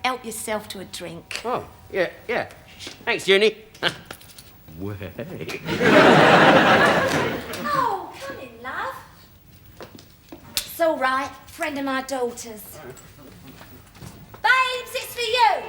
help yourself to a drink. Oh, yeah. Thanks, Junie. Way. Oh, come in, love. It's all right. Friend of my daughter's. Babes, it's for you.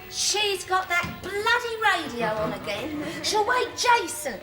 She's got that bloody radio on again. She'll wake Jason.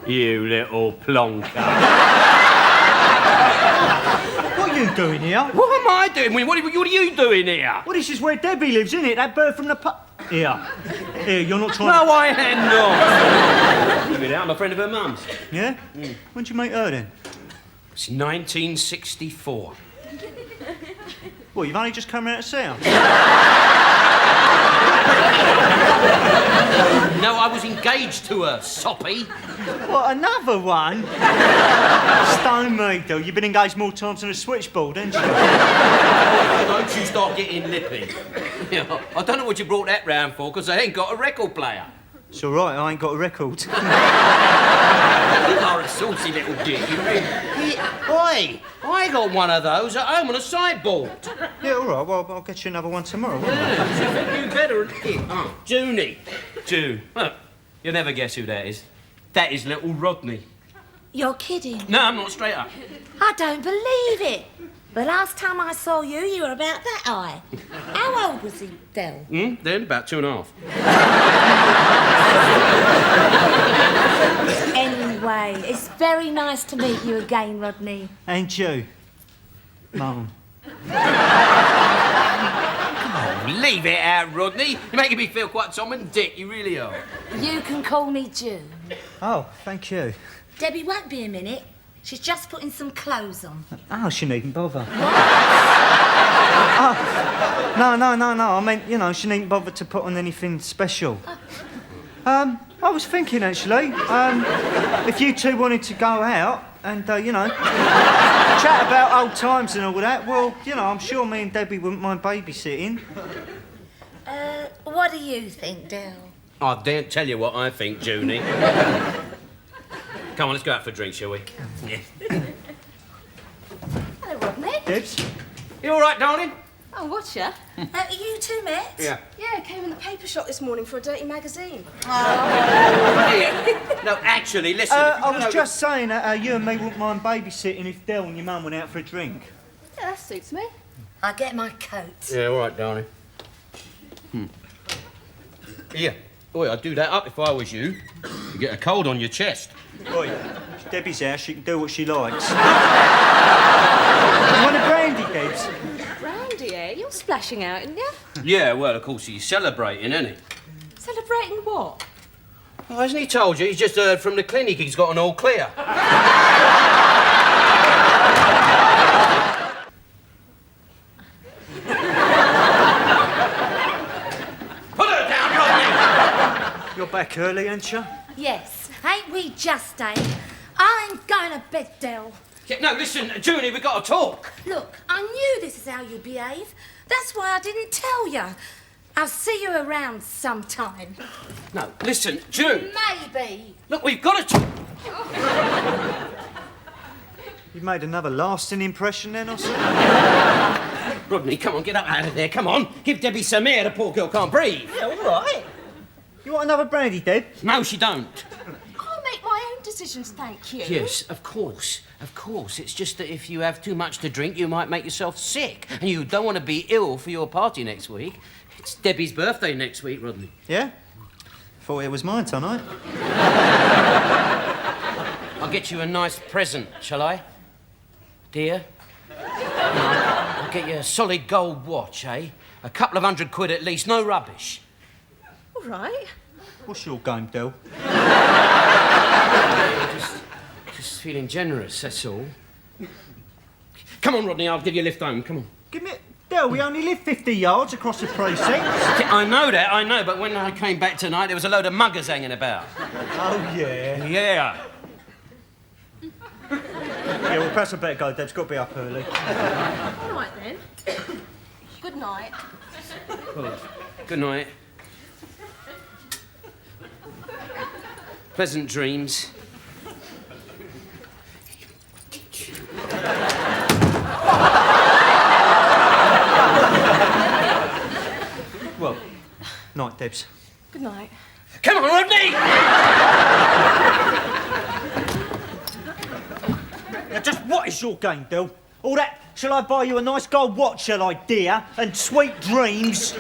You little plonker. What are you doing here? What am I doing? What are you doing here? Well, this is where Debbie lives, isn't it? That bird from the Here, you're not trying No, I am not. You mean I'm a friend of her mum's. Yeah? When'd you meet her then? It's 1964. Well, you've only just come round to see her? No, I was engaged to her, soppy. What, another one? Stone me, though. You've been engaged more times than a switchboard, haven't you? Don't you start getting lippy. You know, I don't know what you brought that round for, because I ain't got a record player. It's all right, I ain't got a record. You are a saucy little dick, you really. Oi, I got one of those at home on a sideboard. Yeah, all right, well, I'll get you another one tomorrow, won't I? Yeah, you better. Junie. June. Look, you'll never guess who that is. That is little Rodney. You're kidding. No, I'm not, straight up. I don't believe it. The last time I saw you, you were about that high. How old was he, Del? Then about 2.5. Anyway, it's very nice to meet you again, Rodney. And you, Mum. Oh, leave it out, Rodney. You're making me feel quite Tom and Dick, you really are. You can call me June. Oh, thank you. Debbie won't be a minute. She's just putting some clothes on. Oh, she needn't bother. What? Oh, no. I meant, you know, she needn't bother to put on anything special. I was thinking, actually, if you two wanted to go out and, you know, chat about old times and all that, well, you know, I'm sure me and Debbie wouldn't mind babysitting. What do you think, Del? I daren't tell you what I think, Junie. Come on, let's go out for a drink, shall we? Yeah. Hello, Rodney. Debs? You all right, darling? Oh, watcha. You two met? Yeah. Yeah, I came in the paper shop this morning for a dirty magazine. No, actually, listen. I was just saying that you and me wouldn't mind babysitting if Del and your mum went out for a drink. Yeah, that suits me. I'll get my coat. Yeah, all right, darling. Yeah. Boy, I'd do that up if I was you. You get a cold on your chest. Oi, it's Debbie's house, she can do what she likes. You want a brandy, Debs? Brandy, eh? You're splashing out, aren't you? Yeah, well, of course, he's celebrating, isn't he? Celebrating what? Oh, hasn't he told you? He's just heard from the clinic he's got an all clear. Put her down, Rodney! You're back early, ain't you? Yes. Ain't we just, eh? I'm going to bed, Del. Yeah, no, listen, Junie, we've got to talk. Look, I knew this is how you behave. That's why I didn't tell you. I'll see you around sometime. No, listen, June. Maybe. Look, we've got to talk. You've made another lasting impression then, or something? Rodney, come on, get up out of there, come on. Give Debbie some air, the poor girl can't breathe. Yeah, all right. You want another brandy, Deb? No, she don't. I'll make my own decisions, thank you. Yes, of course. It's just that if you have too much to drink, you might make yourself sick. And you don't want to be ill for your party next week. It's Debbie's birthday next week, Rodney. Yeah? Thought it was mine tonight. I'll get you a nice present, shall I? Dear, I'll get you a solid gold watch, eh? A couple of £100 at least, no rubbish. All right. What's your game, Del? Just feeling generous, that's all. Come on, Rodney, I'll give you a lift home, come on. Give me... Del, we only live 50 yards across the precinct. I know that, I know, but when I came back tonight, there was a load of muggers hanging about. Oh, yeah. Yeah. Yeah, well, perhaps I better go. Deb's got to be up early. All right, then. Good night. Well, good night. Pleasant dreams. Well, night, Debs. Good night. Come on, Rodney! Now, just what is your game, Del? All that, shall I buy you a nice gold watch, shall I, dear? And sweet dreams?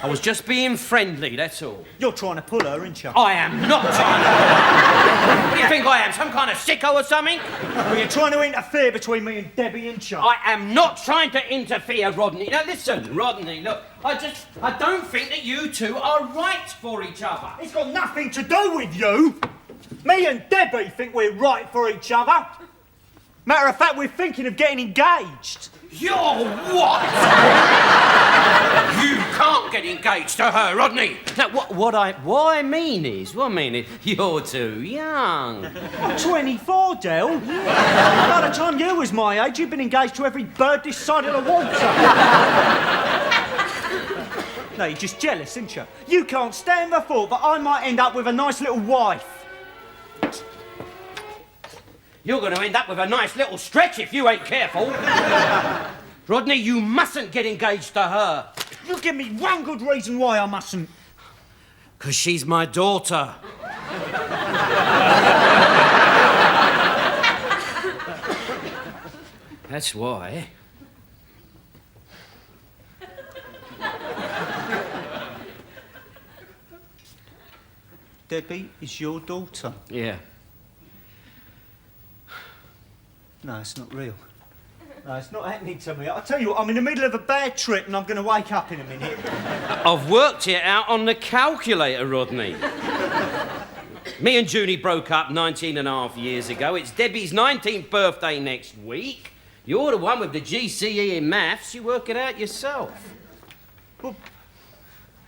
I was just being friendly, that's all. You're trying to pull her, aren't you? I am not trying to... What do you think I am, some kind of sicko or something? Well, you're trying to interfere between me and Debbie, aren't you? I am not trying to interfere, Rodney. Now, listen, Rodney, look, I don't think that you two are right for each other. It's got nothing to do with you. Me and Debbie think we're right for each other. Matter of fact, we're thinking of getting engaged. You're what? You can't get engaged to her, Rodney. Now, what I mean is, you're too young. I'm 24, Del. By the time you was my age, you'd been engaged to every bird this side of the water. No, you're just jealous, aren't you? You can't stand the thought that I might end up with a nice little wife. You're going to end up with a nice little stretch if you ain't careful. Rodney, you mustn't get engaged to her. You give me one good reason why I mustn't. 'Cause she's my daughter. That's why. Debbie is your daughter. Yeah. No, it's not real. No, it's not happening to me. I'll tell you what, I'm in the middle of a bad trip and I'm going to wake up in a minute. I've worked it out on the calculator, Rodney. Me and Junie broke up 19 and a half years ago. It's Debbie's 19th birthday next week. You're the one with the GCE in maths. You work it out yourself. Well,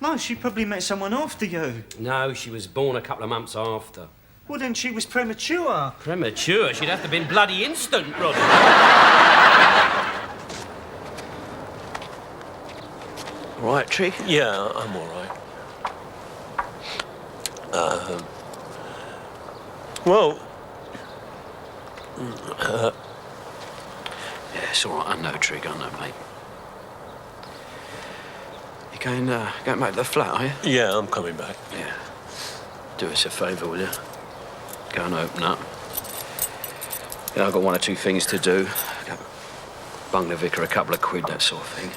no, she probably met someone after you. No, she was born a couple of months after. Well, then she was premature. Premature? She'd have to have been bloody instant, Rodney. All right, Trig? Yeah, I'm all right. Well... Yeah, it's all right. I know, Trig. I know, mate. You going back to the flat, are you? Yeah, I'm coming back. Yeah. Do us a favour, will you? Go and open up. Yeah, I've got one or two things to do. Go bung the vicar a couple of quid, that sort of thing.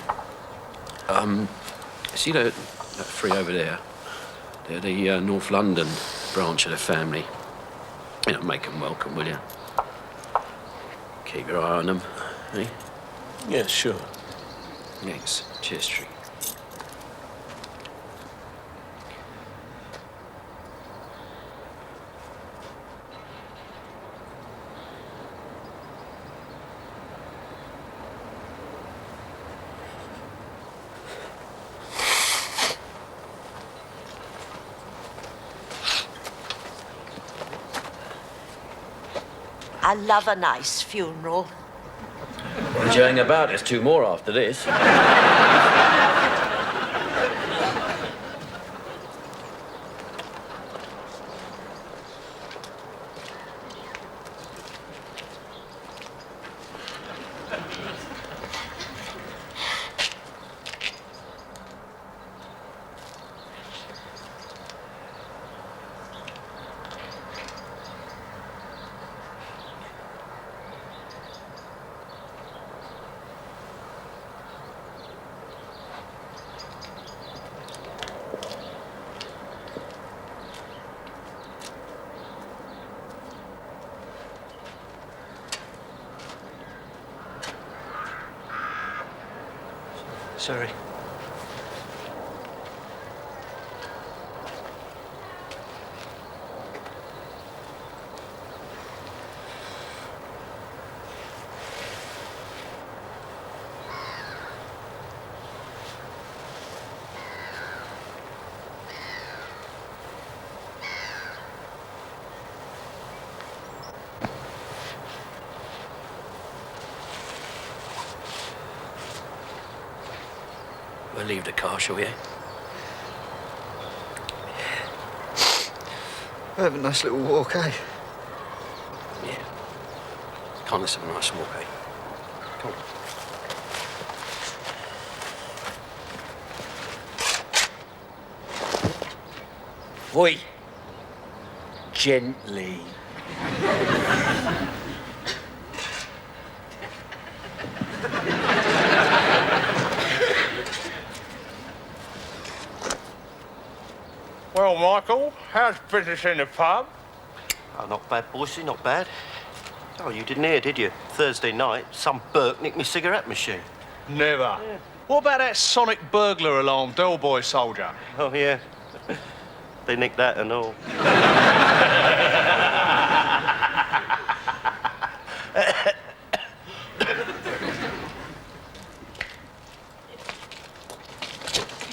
See that three over there? They're the North London branch of the family. You know, make them welcome, will you? Keep your eye on them, eh? Yeah, sure. Thanks. Cheers, Tree. I love a nice funeral. What you hang about? There's two more after this. Sorry. We'll leave the car, shall we? We'll have a nice little walk, eh? Yeah. Can't let's have a nice walk, eh? Come on. Oi! Gently. Well, Michael, how's business in the pub? Oh, not bad, boysy, not bad. Oh, you didn't hear, did you? Thursday night, some Burke nicked me cigarette machine. Never. Yeah. What about that sonic burglar alarm Delboy soldier? Oh, yeah. They nicked that and all.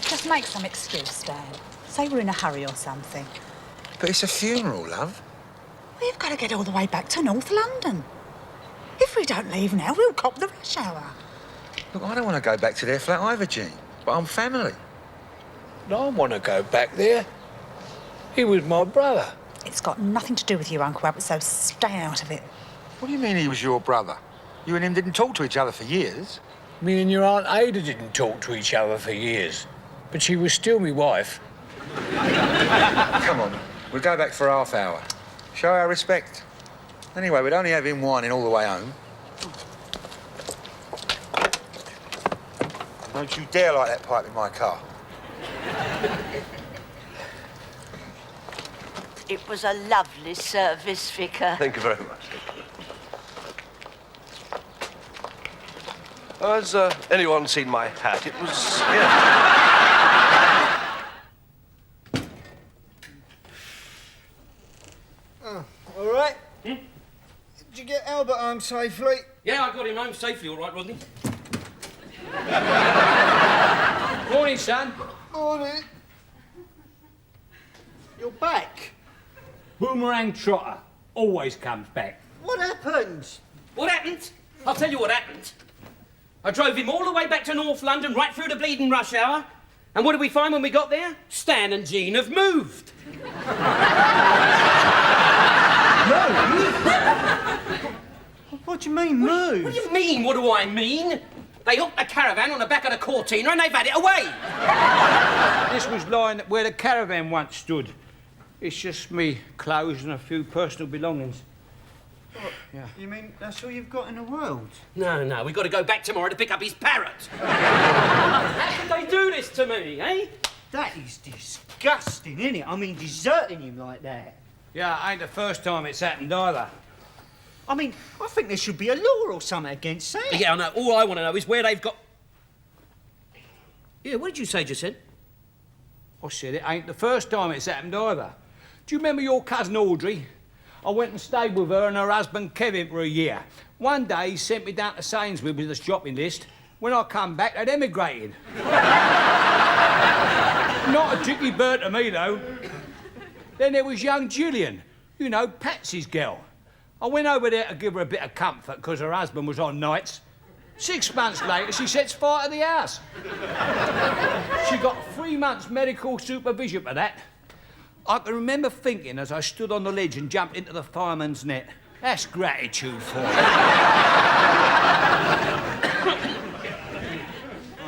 Just make some excuse, Dan. Say we're in a hurry or something. But it's a funeral, love. We've got to get all the way back to North London. If we don't leave now, we'll cop the rush hour. Look, I don't want to go back to their flat either, Jean. But I'm family. I want to go back there. He was my brother. It's got nothing to do with you, Uncle Albert, so stay out of it. What do you mean he was your brother? You and him didn't talk to each other for years. Me and your Aunt Ada didn't talk to each other for years. But she was still my wife. Come on, we'll go back for half hour. Show our respect. Anyway, we'd only have him whining all the way home. Don't you dare light that pipe in my car. It was a lovely service, Vicar. Thank you very much. Has anyone seen my hat? It was here. All right? Did you get Albert home safely? Yeah, I got him home safely, all right, Rodney. Morning, son. Morning. You're back? Boomerang Trotter always comes back. What happened? What happened? I'll tell you what happened. I drove him all the way back to North London, right through the bleeding rush hour. And what did we find when we got there? Stan and Jean have moved. What do you mean, move? What do you mean, what do I mean? They hooked the caravan on the back of the Cortina and they've had it away. This was lying where the caravan once stood. It's just me clothes and a few personal belongings. What? Yeah. You mean that's all you've got in the world? No, we've got to go back tomorrow to pick up his parrot. How could they do this to me, eh? That is disgusting, isn't it? I mean, deserting him like that. Yeah, ain't the first time it's happened either. I mean, I think there should be a law or something against that. Yeah, I know. All I want to know is where they've got... Yeah, what did you say just then? I said it ain't the first time it's happened either. Do you remember your cousin Audrey? I went and stayed with her and her husband Kevin for a year. One day he sent me down to Sainsbury's with a shopping list. When I come back, they'd emigrated. Not a jicky bird to me, though. Then there was young Gillian, you know, Patsy's girl. I went over there to give her a bit of comfort because her husband was on nights. 6 months later, she sets fire to the house. She got 3 months medical supervision for that. I can remember thinking as I stood on the ledge and jumped into the fireman's net, that's gratitude for her.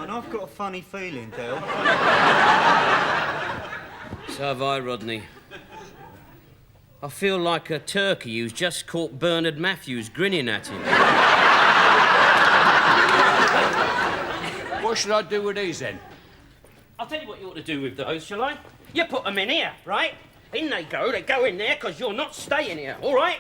And I've got a funny feeling, Del. So have I, Rodney. I feel like a turkey who's just caught Bernard Matthews grinning at him. What should I do with these, then? I'll tell you what you ought to do with those, shall I? You put them in here, right? In they go in there because you're not staying here, all right?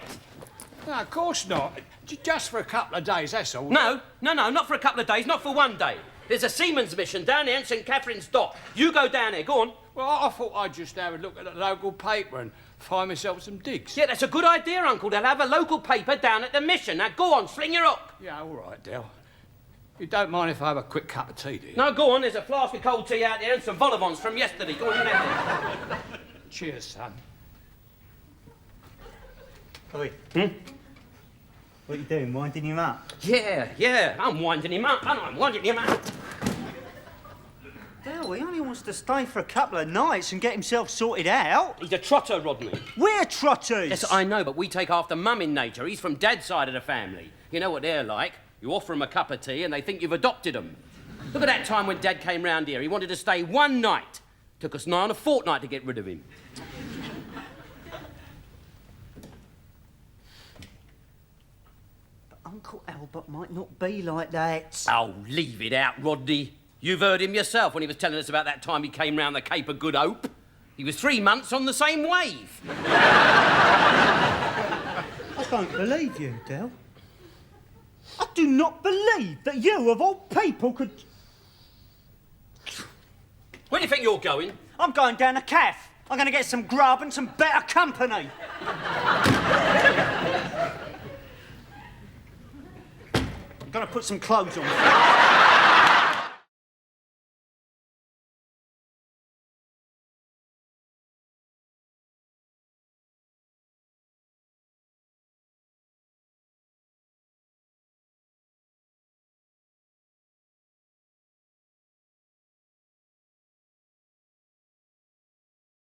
No, of course not. Just for a couple of days, that's all. No, not for a couple of days, not for one day. There's a seaman's mission down there in St Catherine's Dock. You go down there, go on. Well, I thought I'd just have a look at the local paper and find myself some digs. Yeah, that's a good idea, Uncle. They'll have a local paper down at the mission. Now, go on, sling your hook. Yeah, all right, Del. You don't mind if I have a quick cup of tea, do you? No, go on. There's a flask of cold tea out there and some vol au vents from yesterday. Go on, you have it. Cheers, son. Oi. What are you doing, winding him up? Yeah, I'm winding him up. I'm winding him up. Del, he only wants to stay for a couple of nights and get himself sorted out. He's a trotter, Rodney. We're trotters! Yes, I know, but we take after Mum in nature. He's from Dad's side of the family. You know what they're like. You offer them a cup of tea and they think you've adopted them. Look at that time when Dad came round here. He wanted to stay one night. Took us nigh on a fortnight to get rid of him. But Uncle Albert might not be like that. Oh, leave it out, Rodney. You've heard him yourself when he was telling us about that time he came round the Cape of Good Hope. He was 3 months on the same wave. I don't believe you, Del. I do not believe that you, of all people, could... Where do you think you're going? I'm going down a caff. I'm going to get some grub and some better company. I'm going to put some clothes on.